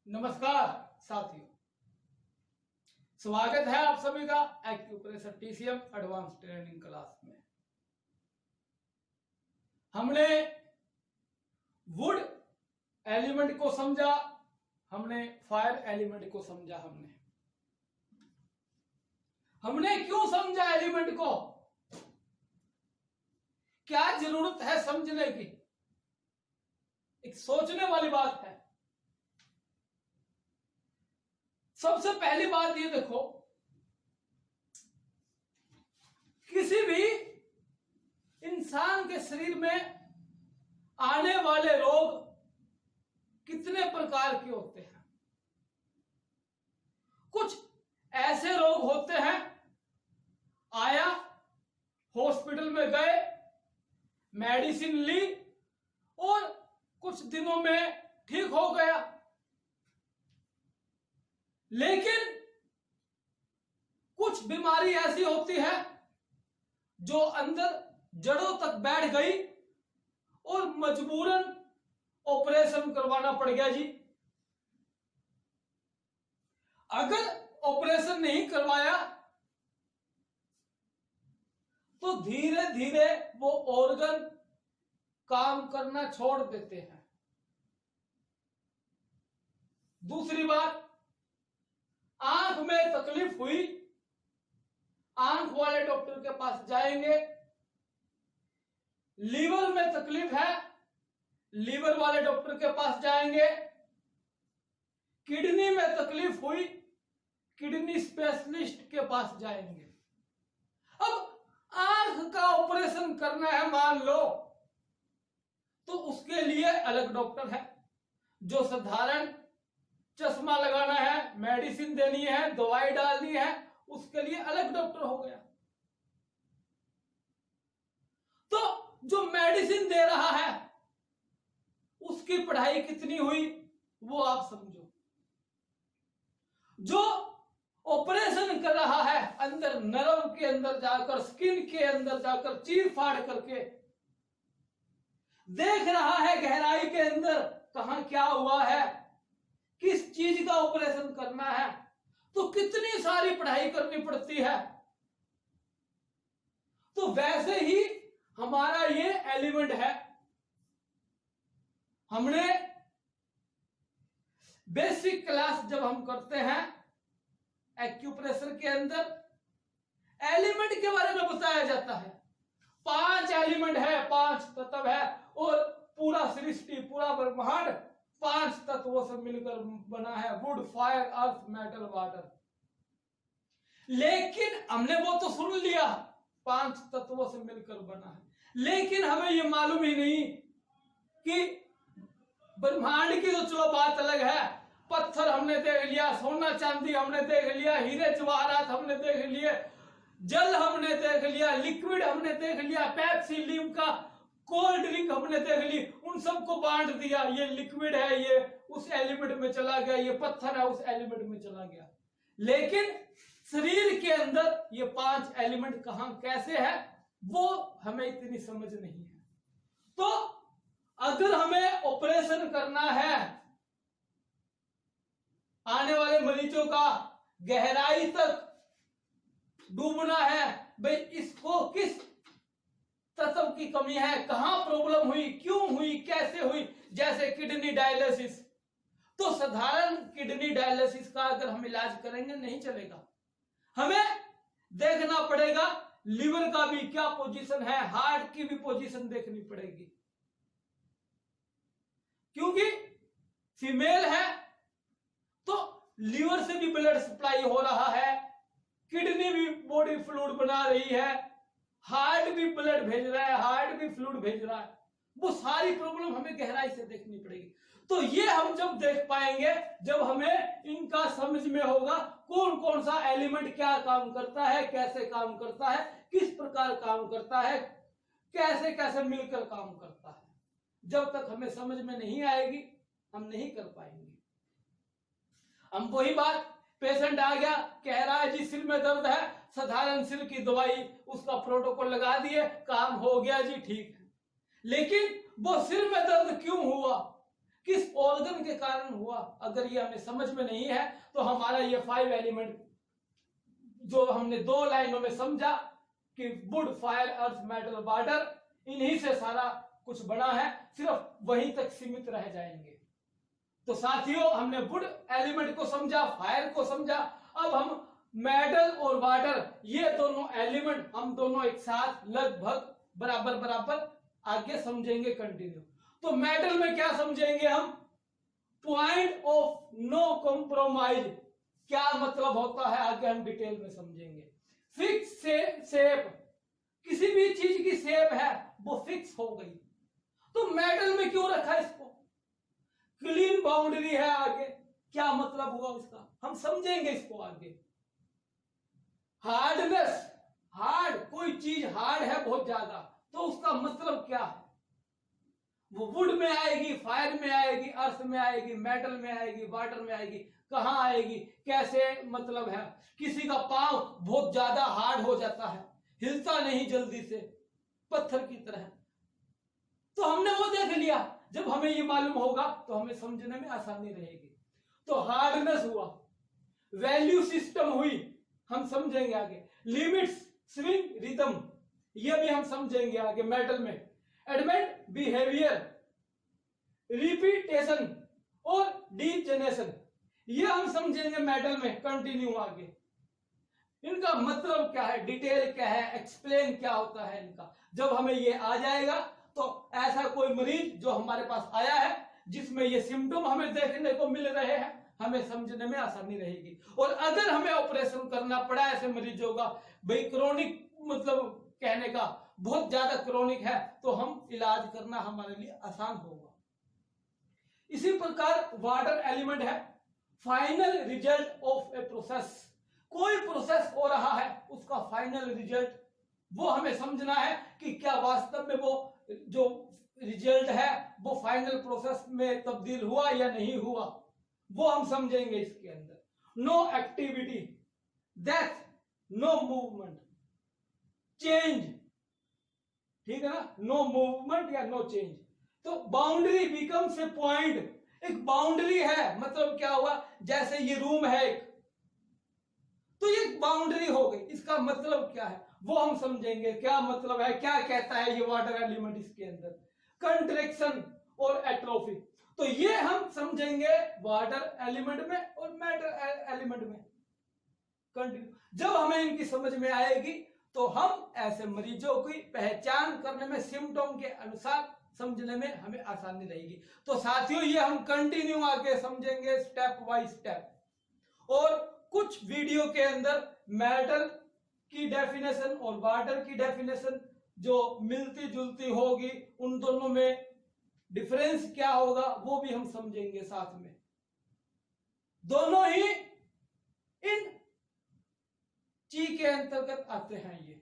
नमस्कार साथियों, स्वागत है आप सभी का acupressure TCM advance training class में। हमने वुड एलिमेंट को समझा, हमने फायर एलिमेंट को समझा। हमने क्यों समझा एलिमेंट को, क्या जरूरत है समझने की, एक सोचने वाली बात है। सबसे पहली बात ये देखो, किसी भी इंसान के शरीर में आने वाले रोग कितने प्रकार के होते हैं। कुछ ऐसे रोग होते हैं, आया, हॉस्पिटल में गए, मेडिसिन ली और कुछ दिनों में ठीक हो गया। लेकिन कुछ बीमारी ऐसी होती है जो अंदर जड़ों तक बैठ गई और मजबूरन ऑपरेशन करवाना पड़ गया जी। अगर ऑपरेशन नहीं करवाया तो धीरे धीरे वो ऑर्गन काम करना छोड़ देते हैं। दूसरी बात, आंख में तकलीफ हुई, आंख वाले डॉक्टर के पास जाएंगे। लीवर में तकलीफ है, लीवर वाले डॉक्टर के पास जाएंगे। किडनी में तकलीफ हुई, किडनी स्पेशलिस्ट के पास जाएंगे। अब आंख का ऑपरेशन करना है मान लो, तो उसके लिए अलग डॉक्टर है। जो साधारण चश्मा लगाना है, मेडिसिन देनी है, दवाई डालनी है, उसके लिए अलग डॉक्टर हो गया। तो जो मेडिसिन दे रहा है उसकी पढ़ाई कितनी हुई वो आप समझो। जो ऑपरेशन कर रहा है, अंदर नर्व के अंदर जाकर, स्किन के अंदर जाकर चीर फाड़ करके देख रहा है गहराई के अंदर कहां क्या हुआ है, किस चीज का ऑपरेशन करना है, तो कितनी सारी पढ़ाई करनी पड़ती है। तो वैसे ही हमारा ये एलिमेंट है। हमने बेसिक क्लास जब हम करते हैं एक्यूप्रेशर के अंदर, एलिमेंट के बारे में बताया जाता है। 5 एलिमेंट है, 5 तत्व है, और पूरा सृष्टि, पूरा ब्रह्मांड 5 तत्वों से मिलकर बना है, would, fire, earth, metal, water. लेकिन हमने वो तो सुन लिया 5 तत्वों से मिलकर बना है, लेकिन हमें ये मालूम ही नहीं कि ब्रह्मांड की तो चलो बात अलग है। पत्थर हमने देख लिया, सोना चांदी हमने देख लिया, हीरे जवाहरात हमने देख लिए, जल हमने देख लिया, लिक्विड हमने देख लिया, पेप्सी, लिम्का, कोल्ड ड्रिंक हमने देख ली, उन सबको बांट दिया। ये लिक्विड है, ये उस एलिमेंट में चला गया, ये पत्थर है, उस एलिमेंट में चला गया। लेकिन शरीर के अंदर ये 5 एलिमेंट कहां कैसे है वो हमें इतनी समझ नहीं है। तो अगर हमें ऑपरेशन करना है, आने वाले मरीजों का गहराई तक डूबना है, भाई इसको किस तत्व की कमी है, कहां प्रॉब्लम हुई, क्यों हुई, कैसे हुई। जैसे किडनी डायलिसिस, तो साधारण किडनी डायलिसिस का अगर हम इलाज करेंगे नहीं चलेगा। हमें देखना पड़ेगा लीवर का भी क्या पोजीशन है, हार्ट की भी पोजीशन देखनी पड़ेगी, क्योंकि फीमेल है तो लीवर से भी ब्लड सप्लाई हो रहा है, किडनी भी बॉडी फ्लूइड बना रही है, हार्ट भी ब्लड भेज रहा है, हार्ट भी फ्लूइड भेज रहा है। वो सारी प्रॉब्लम हमें गहराई से देखनी पड़ेगी। तो ये हम जब देख पाएंगे जब हमें इनका समझ में होगा कौन कौन सा एलिमेंट क्या काम करता है, कैसे काम करता है, किस प्रकार काम करता है, कैसे कैसे मिलकर काम करता है। जब तक हमें समझ में नहीं आएगी हम नहीं कर पाएंगे। हम वही बात, पेशेंट आ गया कह रहा है जी सिर में दर्द है, साधारण सिर की दवाई उसका प्रोटोकॉल लगा दिए, काम हो गया जी, ठीक है। लेकिन वो सिर में दर्द क्यों हुआ, किस ऑर्गन के कारण हुआ, अगर ये हमें समझ में नहीं है तो हमारा ये 5 एलिमेंट जो हमने 2 लाइनों में समझा कि would, fire, earth, metal, water, इन्हीं से सारा कुछ बना है, सिर्फ वहीं तक सीमित रह जाएंगे। तो साथियों, हमने वुड एलिमेंट को समझा, फायर को समझा, अब हम मेटल और वाटर, ये दोनों एलिमेंट हम दोनों एक साथ लगभग बराबर बराबर आगे समझेंगे कंटिन्यू। तो मेटल में क्या समझेंगे हम? पॉइंट ऑफ नो कॉम्प्रोमाइज क्या मतलब होता है, आगे हम डिटेल में समझेंगे। फिक्स शेप, किसी भी चीज की शेप है वो फिक्स हो गई, तो मेटल में क्यों रखा इसको? क्लीन बाउंड्री है, आगे क्या मतलब हुआ उसका, हम समझेंगे इसको आगे। हार्डनेस, हार्ड, कोई चीज हार्ड है बहुत ज्यादा, तो उसका मतलब क्या है? वो वुड में आएगी, फायर में आएगी, अर्थ में आएगी, मेटल में आएगी, वाटर में आएगी, कहां आएगी, कैसे मतलब है? किसी का पांव बहुत ज्यादा हार्ड हो जाता है, हिलता नहीं जल्दी से, पत्थर की तरह। तो हमने वो देख लिया, जब हमें ये मालूम होगा तो हमें समझने में आसानी रहेगी। तो हार्डनेस हुआ, वैल्यू सिस्टम हुई, हम समझेंगे आगे। लिमिट्स, स्विंग, रिदम, ये भी हम समझेंगे आगे मेटल में। एडमेंट, बिहेवियर, रिपीटेशन और डीजनरेशन, ये हम समझेंगे मेटल में कंटिन्यू आगे। इनका मतलब क्या है, डिटेल क्या है, एक्सप्लेन क्या होता है इनका, जब हमें ये आ जाएगा तो ऐसा कोई मरीज जो हमारे पास आया है जिसमें ये सिम्टम हमें देखने को मिल रहे हैं, हमें समझने में आसानी रहेगी। और अगर हमें ऑपरेशन करना पड़ा ऐसे मरीजों का, भाई क्रोनिक मतलब कहने का बहुत ज्यादा क्रोनिक है, तो हम इलाज करना हमारे लिए आसान होगा। इसी प्रकार वाटर एलिमेंट है, final result of a process, कोई प्रोसेस हो रहा है उसका फाइनल रिजल्ट वो हमें समझना है कि क्या वास्तव में वो जो रिजल्ट है वो फाइनल प्रोसेस में तब्दील हुआ या नहीं हुआ, वो हम समझेंगे इसके अंदर। No activity, death, no movement, change, ठीक है ना, नो मूवमेंट या नो चेंज। तो बाउंड्री बिकम्स ए पॉइंट, एक बाउंड्री है, मतलब क्या हुआ, जैसे ये रूम है एक, तो ये बाउंड्री हो गई, इसका मतलब क्या है वो हम समझेंगे, क्या मतलब है, क्या कहता है ये वाटर एलिमेंट इसके अंदर। कंट्रैक्शन और एट्रोफी, तो ये हम समझेंगे वाटर एलिमेंट में और मेटल एलिमेंट में कंटिन्यू। जब हमें इनकी समझ में आएगी तो हम ऐसे मरीजों की पहचान करने में, सिम्टम के अनुसार समझने में हमें आसानी रहेगी। तो साथियों, ये हम कंटिन्यू आगे समझेंगे स्टेप बाय स्टेप। और कुछ वीडियो के अंदर मेटल की डेफिनेशन और वाटर की डेफिनेशन जो मिलती जुलती होगी, उन दोनों में डिफरेंस क्या होगा वो भी हम समझेंगे साथ में। दोनों ही इन ची के अंतर्गत आते हैं ये।